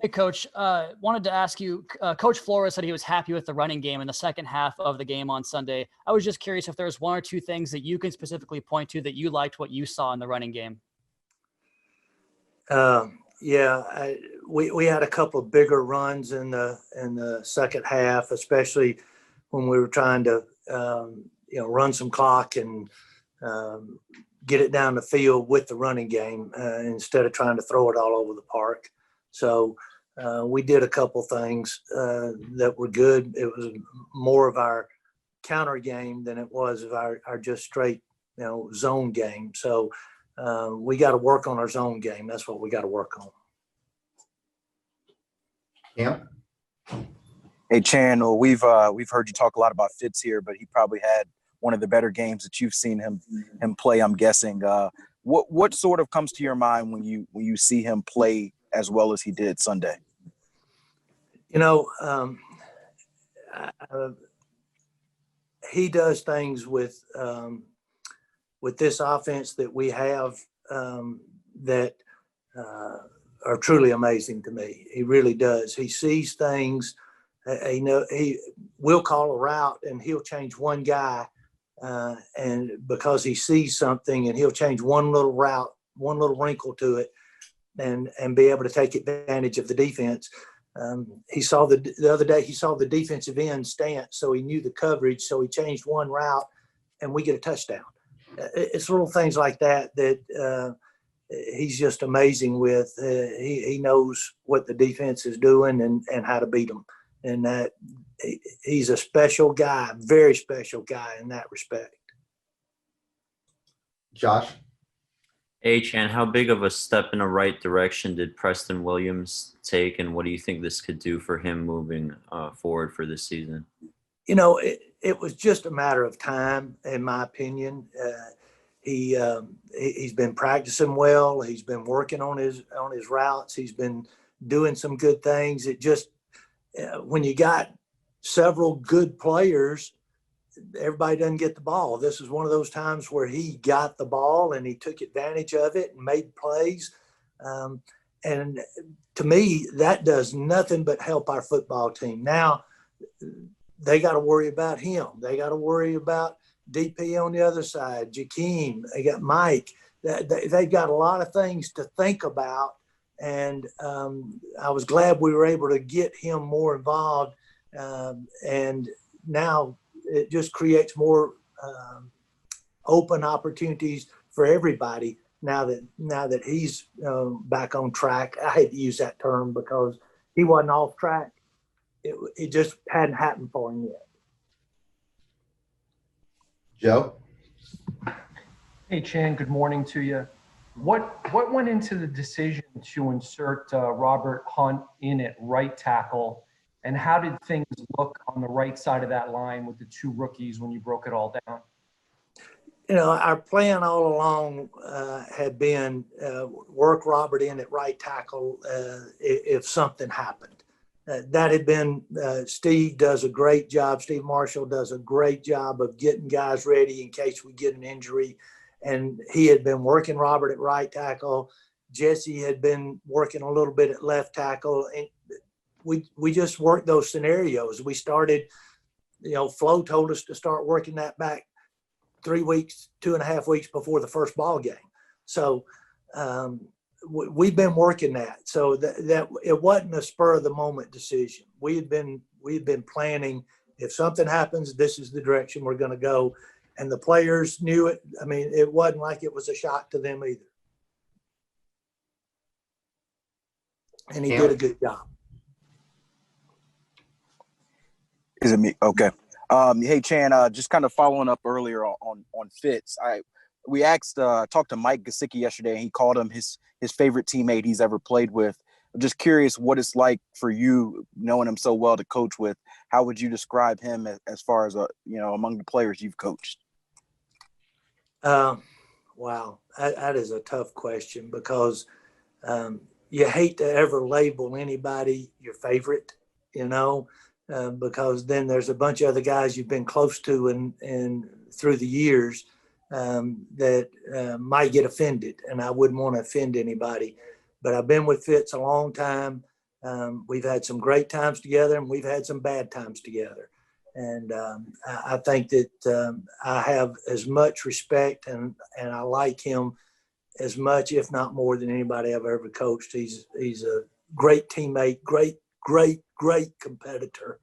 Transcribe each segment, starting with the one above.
Hey, Coach. Wanted to ask you, Coach Flores said he was happy with the running game in the second half of the game on Sunday. I was just curious if there's one or two things that you can specifically point to that you liked what you saw in the running game. We had a couple of bigger runs in the second half, especially when we were trying to run some clock and get it down the field with the running game instead of trying to throw it all over the park. So we did a couple things that were good. It was more of our counter game than it was of our just straight zone game. So we got to work on our zone game. That's what we got to work on. Yeah. Hey, Chan, well, we've heard you talk a lot about Fitz here, but he probably had one of the better games that you've seen him play, I'm guessing. What sort of comes to your mind when you see him play as well as he did Sunday? He does things with this offense that we have that are truly amazing to me. He really does. He sees things. He will call a route and he'll change one guy, and because he sees something, and he'll change one little route, one little wrinkle to it, and be able to take advantage of the defense. He saw the other day, he saw the defensive end stance, so he knew the coverage, so he changed one route, and we get a touchdown. It's little things like that he's just amazing with. He knows what the defense is doing and how to beat them. And that he's a special guy, very special guy in that respect. Josh? Hey, Chan, how big of a step in the right direction did Preston Williams take, and what do you think this could do for him moving forward for this season? It was just a matter of time, in my opinion. He's been practicing well. He's been working on his routes. He's been doing some good things. It just when you got several good players, everybody doesn't get the ball. This is one of those times where he got the ball and he took advantage of it and made plays. And to me, that does nothing but help our football team. Now, they got to worry about him. They got to worry about DP on the other side, Jakeem. They got Mike. They've got a lot of things to think about. And I was glad we were able to get him more involved. And now it just creates more open opportunities for everybody now that he's back on track. I hate to use that term because he wasn't off track. It just hadn't happened for him yet. Joe? Hey, Chan, good morning to you. What went into the decision to insert Robert Hunt in at right tackle, and how did things look on the right side of that line with the two rookies when you broke it all down? Our plan all along had been work Robert in at right tackle if something happened. That had been Steve does a great job. Steve Marshall does a great job of getting guys ready in case we get an injury. And he had been working Robert at right tackle. Jesse had been working a little bit at left tackle. And we just worked those scenarios. We started, Flo told us to start working that back 3 weeks, 2.5 weeks before the first ball game. So we've been working that. So that it wasn't a spur of the moment decision. We had been planning. If something happens, this is the direction we're going to go. And the players knew it. I mean, it wasn't like it was a shock to them either. And he did a good job. Is it me? Okay. Hey, Chan, just kind of following up earlier on Fitz. We talked to Mike Gesicki yesterday, and he called him his favorite teammate he's ever played with. I'm just curious what it's like for you, knowing him so well to coach with. How would you describe him as far as among the players you've coached? Wow, that is a tough question because you hate to ever label anybody your favorite, because then there's a bunch of other guys you've been close to and through the years that might get offended, and I wouldn't want to offend anybody. But I've been with Fitz a long time. We've had some great times together, and we've had some bad times together. And I think that I have as much respect and I like him as much, if not more, than anybody I've ever coached. He's a great teammate, great competitor,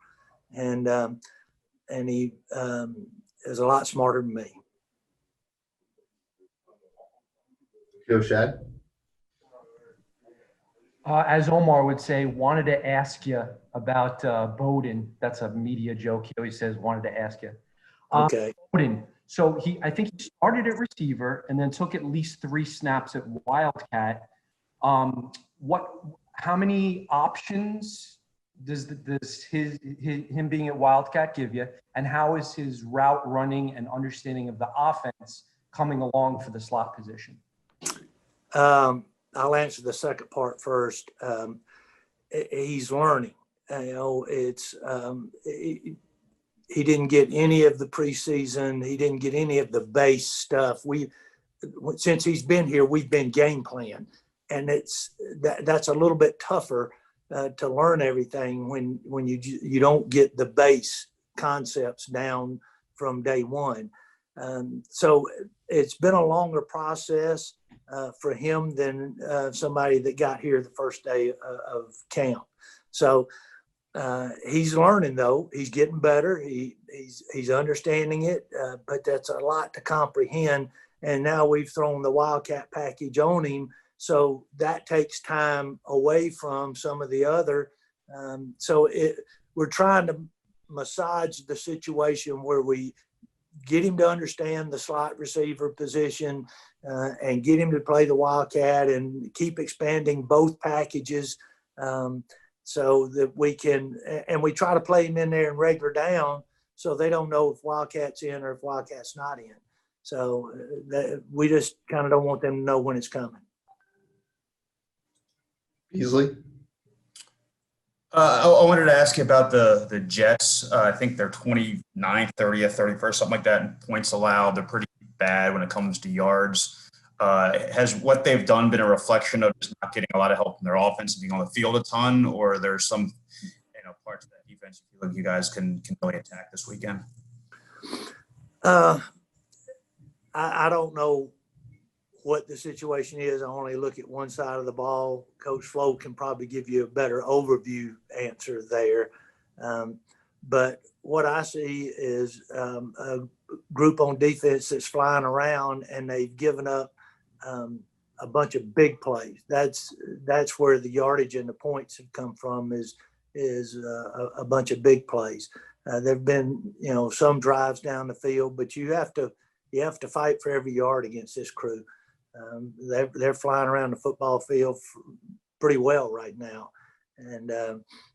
and he is a lot smarter than me. Joe Shad. As Omar would say, wanted to ask you about Bowden. That's a media joke. He always says, wanted to ask you. Okay. Bowden. So I think he started at receiver and then took at least 3 snaps at Wildcat. How many options does him being at Wildcat give you? And how is his route running and understanding of the offense coming along for the slot position? I'll answer the second part first. He's learning. He didn't get any of the preseason. He didn't get any of the base stuff. Since he's been here, we've been game plan, and that's a little bit tougher to learn everything when you don't get the base concepts down from day one. So it's been a longer process for him than somebody that got here the first day of camp. So he's learning, though. He's getting better. He's understanding it, but that's a lot to comprehend. And now we've thrown the Wildcat package on him, so that takes time away from some of the other. We're trying to massage the situation where we get him to understand the slot receiver position and get him to play the Wildcat and keep expanding both packages so that we can – and we try to play him in there in regular down so they don't know if Wildcat's in or if Wildcat's not in. So we just kind of don't want them to know when it's coming. Beasley. I wanted to ask you about the Jets. I think they're 29th, 30th, 31st, something like that in points allowed. They're pretty bad when it comes to yards. Has what they've done been a reflection of just not getting a lot of help in their offense and being on the field a ton, or there's some parts of that defense you feel like you guys can really attack this weekend? I don't know what the situation is. I only look at one side of the ball. Coach Flo can probably give you a better overview answer there. But what I see is a group on defense that's flying around, and they've given up a bunch of big plays. That's where the yardage and the points have come from is a bunch of big plays. There've been, some drives down the field, but you have to fight for every yard against this crew. They're flying around the football field pretty well right now. And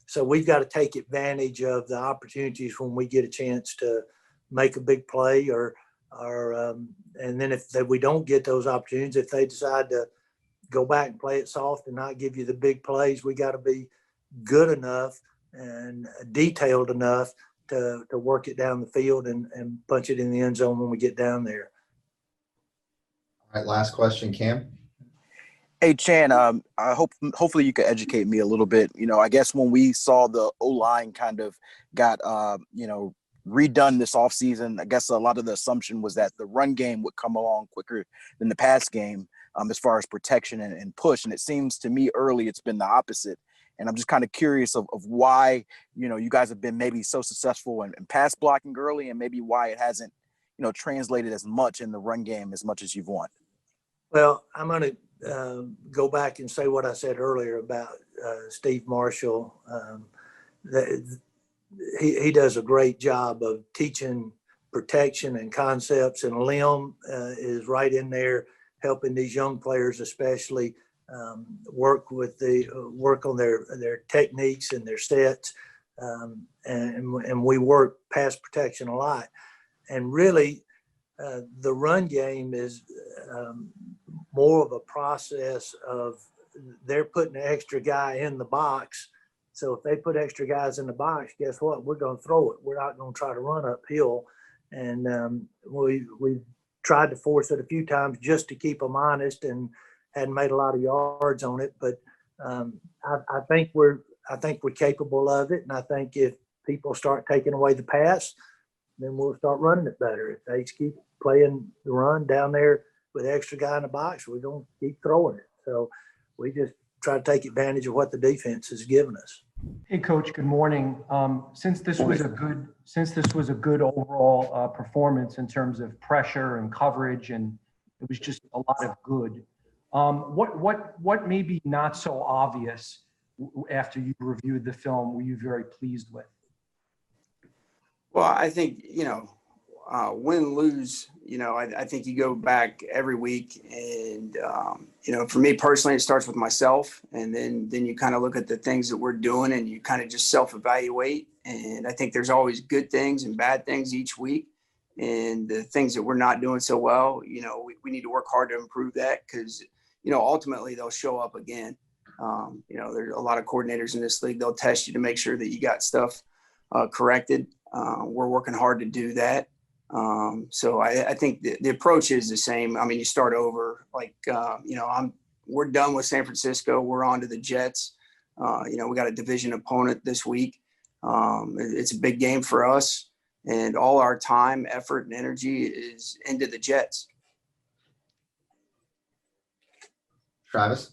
so we've got to take advantage of the opportunities when we get a chance to make a big play and then if we don't get those opportunities, if they decide to go back and play it soft and not give you the big plays, we got to be good enough and detailed enough to work it down the field and punch it in the end zone when we get down there. All right, last question, Cam. Hey, Chan, hopefully you could educate me a little bit. I guess when we saw the O-line kind of got, redone this offseason, I guess a lot of the assumption was that the run game would come along quicker than the pass game as far as protection and push. And it seems to me early it's been the opposite. And I'm just kind of curious of why, you guys have been maybe so successful in pass blocking early and maybe why it hasn't, translated as much in the run game as much as you've wanted. Well, I'm going to go back and say what I said earlier about Steve Marshall. He does a great job of teaching protection and concepts, and Lim is right in there helping these young players, especially work on their techniques and their sets, and we work pass protection a lot. And really, the run game is more of a process of they're putting an extra guy in the box. So if they put extra guys in the box, guess what? We're going to throw it. We're not going to try to run uphill. And we've tried to force it a few times just to keep them honest and hadn't made a lot of yards on it. But I think we're I think we're capable of it. And I think if people start taking away the pass, then we'll start running it better. If they keep playing the run down there with the extra guy in the box, we're going to keep throwing it. So we just try to take advantage of what the defense has given us. Hey, Coach. Good morning. Since this was a good overall performance in terms of pressure and coverage, and it was just a lot of good. What may be not so obvious after you reviewed the film were you very pleased with? Well, I think, win, lose, I think you go back every week and, for me personally, it starts with myself. And then you kind of look at the things that we're doing and you kind of just self-evaluate. And I think there's always good things and bad things each week. And the things that we're not doing so well, we need to work hard to improve that because, ultimately they'll show up again. There's a lot of coordinators in this league. They'll test you to make sure that you got stuff corrected. We're working hard to do that. So I think the approach is the same. I mean, you start over we're done with San Francisco. We're on to the Jets. We got a division opponent this week. It's a big game for us and all our time, effort, and energy is into the Jets. Travis?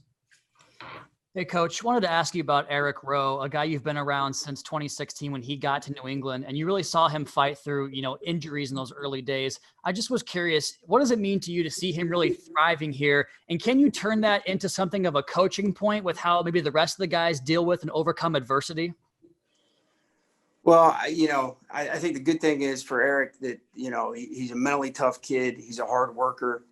Hey, Coach, wanted to ask you about Eric Rowe, a guy you've been around since 2016 when he got to New England, and you really saw him fight through, injuries in those early days. I just was curious, what does it mean to you to see him really thriving here? And can you turn that into something of a coaching point with how maybe the rest of the guys deal with and overcome adversity? Well, I think the good thing is for Eric that, he's a mentally tough kid. He's a hard worker.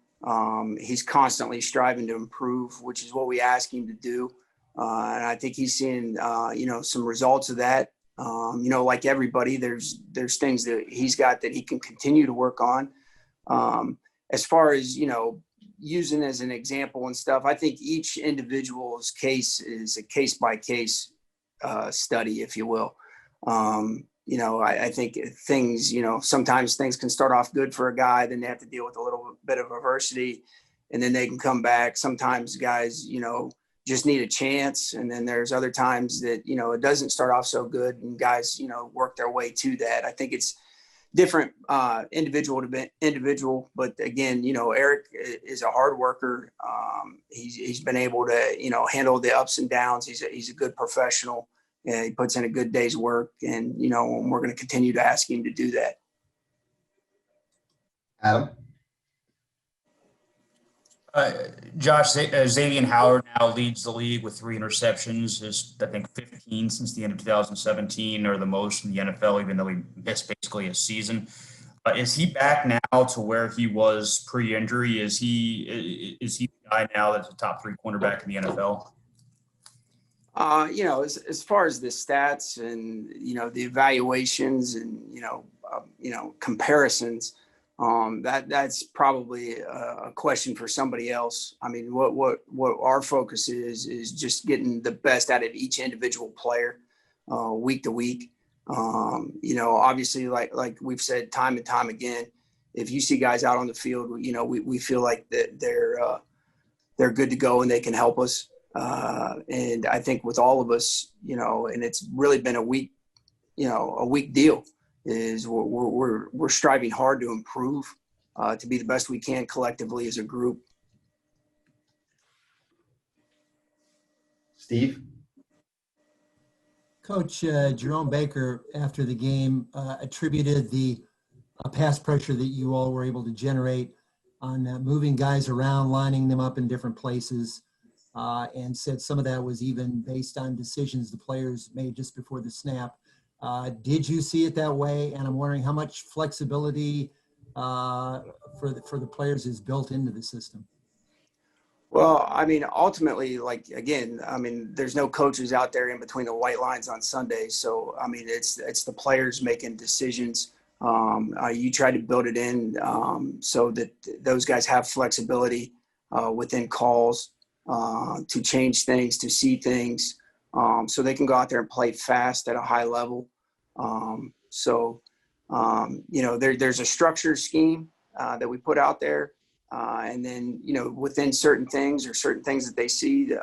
He's constantly striving to improve, which is what we ask him to do. And I think he's seeing, some results of that. Like everybody, there's things that he's got that he can continue to work on. As far as, using as an example and stuff, I think each individual's case is a case-by-case study, if you will. I think things, sometimes things can start off good for a guy, then they have to deal with a little bit of adversity and then they can come back. Sometimes guys, just need a chance. And then there's other times that, it doesn't start off so good and guys, work their way to that. I think it's different individual to individual. But again, Eric is a hard worker. He's been able to, handle the ups and downs. He's a good professional. He puts in a good day's work and, we're going to continue to ask him to do that. Adam? Josh, Xavier Howard now leads the league with 3 interceptions. Is I think 15 since the end of 2017, or the most in the NFL, even though he missed basically a season. Is he back now to where he was pre-injury? Is he the guy now that's a top 3 cornerback in the NFL? As far as the stats and, the evaluations and, comparisons, that's probably a question for somebody else. I mean, what our focus is just getting the best out of each individual player, week to week. Obviously like we've said time and time again, if you see guys out on the field, we feel like that they're good to go and they can help us. And I think with all of us, and it's really been a week deal, is we're striving hard to improve, to be the best we can collectively as a group. Steve? Coach Jerome Baker, after the game, attributed the pass pressure that you all were able to generate on moving guys around, lining them up in different places, and said some of that was even based on decisions the players made just before the snap. Did you see it that way? And I'm wondering how much flexibility for the players is built into the system. Well, I mean, ultimately, there's no coaches out there in between the white lines on Sunday. So, I mean, it's the players making decisions. You try to build it in so that those guys have flexibility within calls to change things, to see things, so they can go out there and play fast at a high level. There's a structure scheme that we put out there. And then, within certain things or certain things that they see,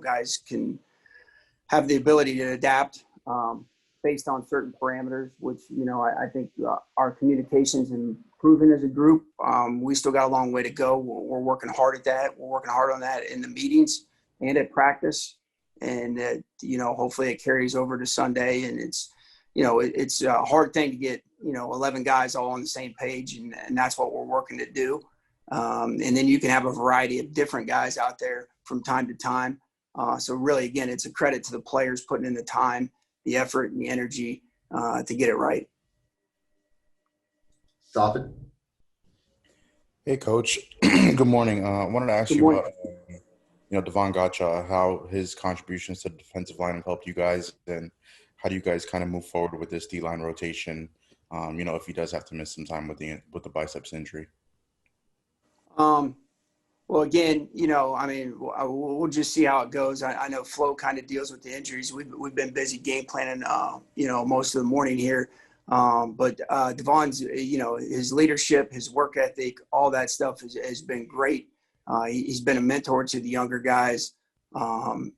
guys can have the ability to adapt based on certain parameters, which, I think our communication's improving as a group. We still got a long way to go. We're working hard at that. We're working hard on that in the meetings and at practice. And, hopefully it carries over to Sunday. And it's a hard thing to get, 11 guys all on the same page. And that's what we're working to do. And then you can have a variety of different guys out there from time to time. So really, again, it's a credit to the players putting in the time, the effort, and the energy to get it right. Stop it. Hey, Coach. Good morning. I wanted to ask you about, Devon Gotcha, how his contributions to the defensive line have helped you guys, and how do you guys kind of move forward with this D-line rotation, if he does have to miss some time with the biceps injury? Well, again, we'll just see how it goes. I know Flo kind of deals with the injuries. We've been busy game planning, most of the morning here. But Devon's, his leadership, his work ethic, all that stuff has been great. He's been a mentor to the younger guys, and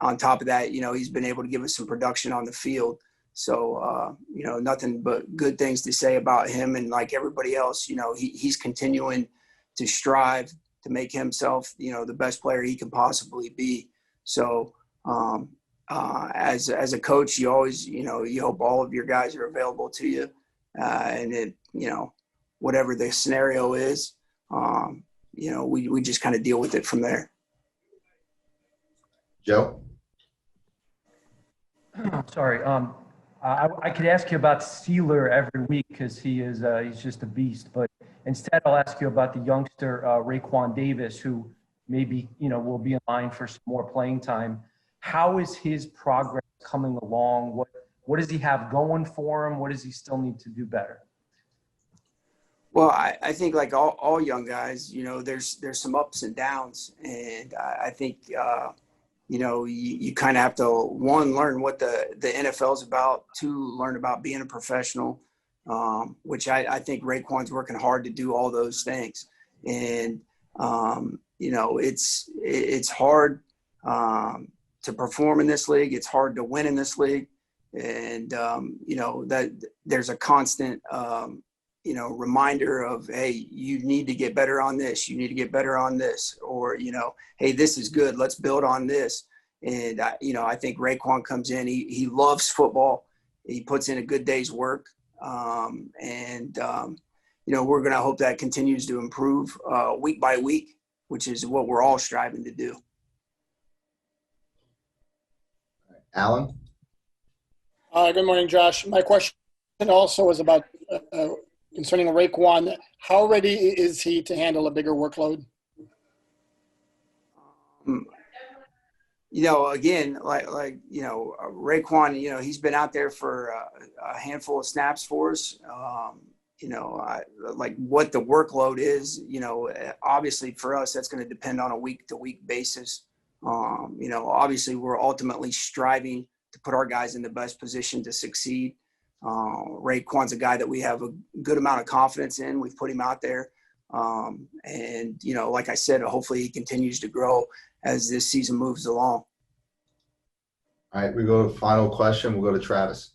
on top of that, he's been able to give us some production on the field. So, nothing but good things to say about him. And like everybody else, he's continuing to strive to make himself, the best player he can possibly be. So, as a coach, you always, you hope all of your guys are available to you. And it, whatever the scenario is, we just kind of deal with it from there. Joe? Sorry. I could ask you about Steeler every week because he's just a beast. But instead, I'll ask you about the youngster Raekwon Davis, who maybe will be in line for some more playing time. How is his progress coming along? What does he have going for him? What does he still need to do better? Well, I think like all young guys, there's some ups and downs, and I think you kind of have to, one, learn what the NFL is about, two, learn about being a professional, which I think Raekwon's working hard to do all those things. And, it's hard to perform in this league. It's hard to win in this league. And, that there's a constant, reminder of, hey, you need to get better on this. You need to get better on this. Or, hey, this is good. Let's build on this. And, I think Raekwon comes in. He loves football. He puts in a good day's work. We're going to hope that continues to improve week by week, which is what we're all striving to do. Alan? Good morning, Josh. My question also is about concerning Raekwon. How ready is he to handle a bigger workload? Again, Raekwon, he's been out there for a handful of snaps for us. Like what the workload is, obviously for us, that's going to depend on a week-to-week basis. Obviously we're ultimately striving to put our guys in the best position to succeed. Raekwon's a guy that we have a good amount of confidence in. We've put him out there. Like I said, hopefully he continues to grow as this season moves along. All right, we go to the final question. We'll go to Travis.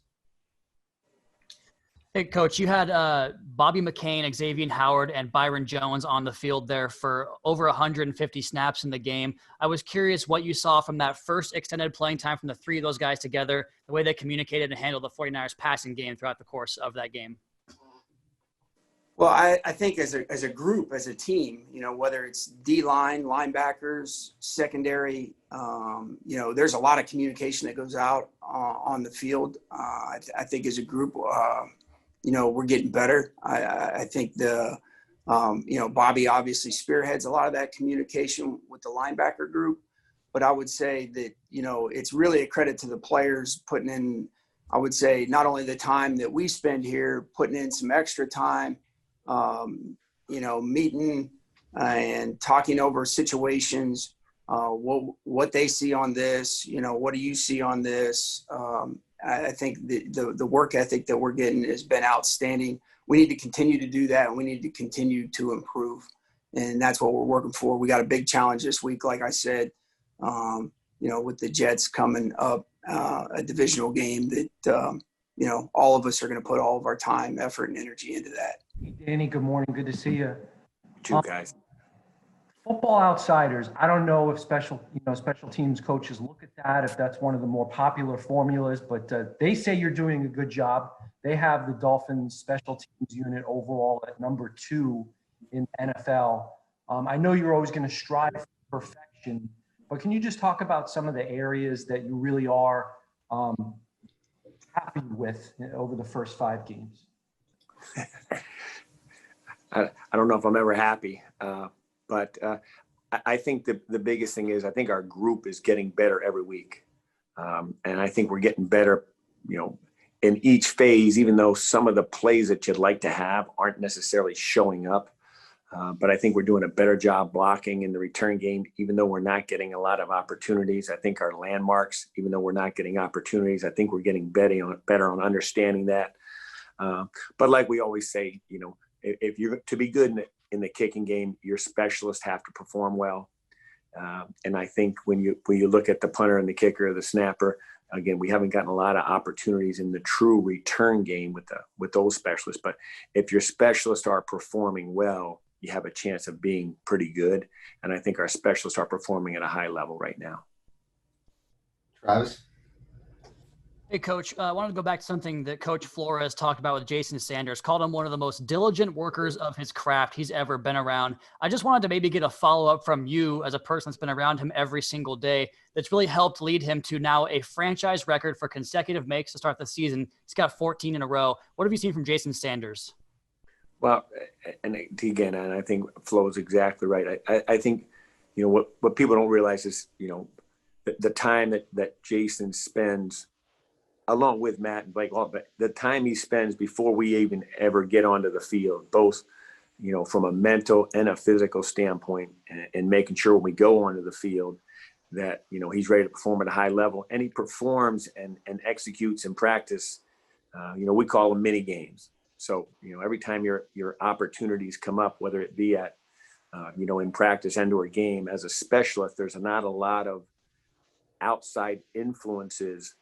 Hey, Coach, you had Bobby McCain, Xavier Howard, and Byron Jones on the field there for over 150 snaps in the game. I was curious what you saw from that first extended playing time from the three of those guys together, the way they communicated and handled the 49ers passing game throughout the course of that game. Well, I think as a group, as a team, whether it's D-line, linebackers, secondary, there's a lot of communication that goes out on the field. I think as a group, we're getting better. I think Bobby obviously spearheads a lot of that communication with the linebacker group. But I would say that, it's really a credit to the players putting in, I would say, not only the time that we spend here, putting in some extra time, meeting and talking over situations, what they see on this, what do you see on this? I think the work ethic that we're getting has been outstanding. We need to continue to do that, and we need to continue to improve. And that's what we're working for. We got a big challenge this week, like I said. with the Jets coming up, a divisional game that, all of us are going to put all of our time, effort, and energy into that. Hey, Danny, good morning. Good to see you. Two guys. Football Outsiders. I don't know if special teams coaches look at that, if that's one of the more popular formulas, but they say you're doing a good job. They have the Dolphins special teams unit overall at number 2 in NFL. I know you're always going to strive for perfection, but can you just talk about some of the areas that you really are happy with over the first 5 games? I don't know if I'm ever happy, but I think the biggest thing is I think our group is getting better every week. And I think we're getting better, in each phase, even though some of the plays that you'd like to have aren't necessarily showing up. But I think we're doing a better job blocking in the return game, even though we're not getting a lot of opportunities. I think our landmarks, even though we're not getting opportunities, I think we're getting better on understanding that. But like we always say, if you're to be good in the kicking game, your specialists have to perform well. And I think when you look at the punter and the kicker or the snapper, again, we haven't gotten a lot of opportunities in the true return game with those specialists. But if your specialists are performing well, you have a chance of being pretty good. And I think our specialists are performing at a high level right now. Travis? Hey, Coach, I wanted to go back to something that Coach Flores talked about with Jason Sanders, called him one of the most diligent workers of his craft he's ever been around. I just wanted to maybe get a follow-up from you as a person that's been around him every single day that's really helped lead him to now a franchise record for consecutive makes to start the season. He's got 14 in a row. What have you seen from Jason Sanders? Well, and again, and I think Flo is exactly right. I think, what people don't realize is, the time that Jason spends along with Matt and Blake, but the time he spends before we even ever get onto the field, both, from a mental and a physical standpoint, and making sure when we go onto the field that, he's ready to perform at a high level, and he performs and executes in practice. We call them mini games. So, every time your opportunities come up, whether it be at, in practice and or game, as a specialist, there's not a lot of outside influences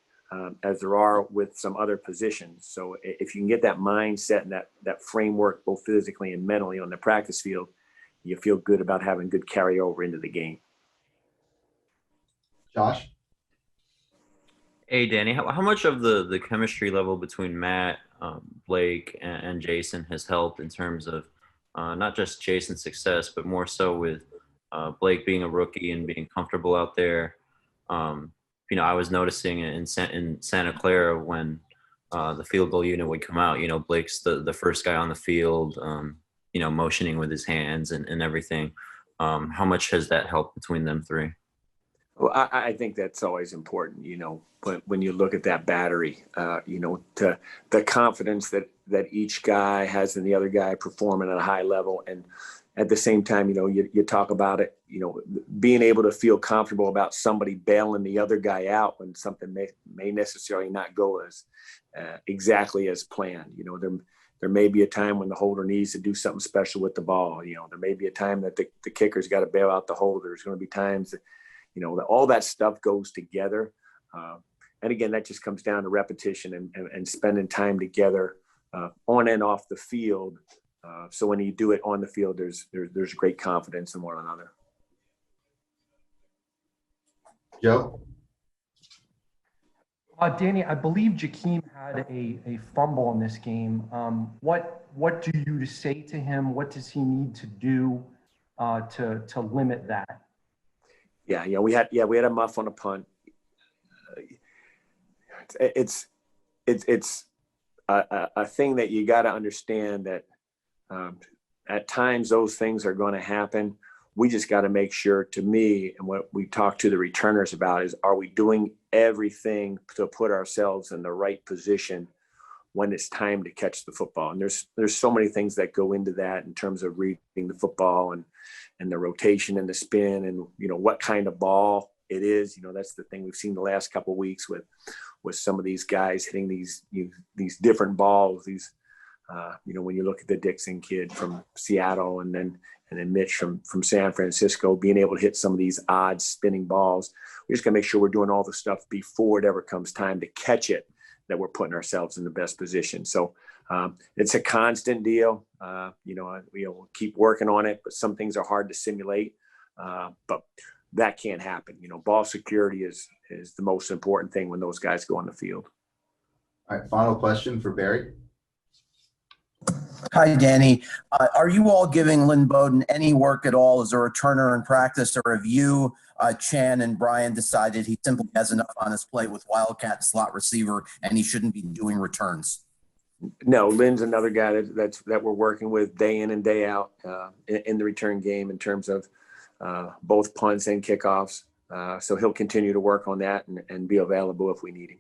as there are with some other positions. So if you can get that mindset and that framework, both physically and mentally on the practice field, you feel good about having good carryover into the game. Josh? Hey, Danny, how much of the chemistry level between Matt, Blake, and Jason has helped in terms of not just Jason's success, but more so with Blake being a rookie and being comfortable out there? I was noticing in Santa Clara when the field goal unit would come out, Blake's the first guy on the field, motioning with his hands and everything. How much has that helped between them three? Well, I think that's always important, when you look at that battery, to the confidence that each guy has in the other guy performing at a high level. And at the same time, you talk about it, being able to feel comfortable about somebody bailing the other guy out when something may necessarily not go as exactly as planned. There may be a time when the holder needs to do something special with the ball. There may be a time that the kicker's got to bail out the holder. There's going to be times that, all that stuff goes together. And again, that just comes down to repetition and spending time together on and off the field. So when you do it on the field, there's great confidence in one another. Joe? Danny, I believe Jakeem had a fumble in this game. What do you say to him? What does he need to do to limit that? Yeah, we had a muff on a punt. It's a thing that you got to understand that at times those things are going to happen. We just got to make sure, to me, and what we talk to the returners about is, are we doing everything to put ourselves in the right position when it's time to catch the football? And there's so many things that go into that in terms of reading the football and the rotation and the spin and, what kind of ball it is. That's the thing we've seen the last couple of weeks with some of these guys hitting these different balls, these When you look at the Dixon kid from Seattle and then Mitch from San Francisco, being able to hit some of these odd spinning balls, we just got to make sure we're doing all the stuff before it ever comes time to catch it, that we're putting ourselves in the best position. So it's a constant deal. We'll keep working on it, but some things are hard to simulate. But that can't happen. Ball security is the most important thing when those guys go on the field. All right, final question for Barry. Hi, Danny. Are you all giving Lynn Bowden any work at all as a returner in practice, or have you, Chan and Brian, decided he simply has enough on his plate with Wildcat slot receiver and he shouldn't be doing returns? No, Lynn's another guy that we're working with day in and day out in the return game in terms of both punts and kickoffs. So he'll continue to work on that and be available if we need him.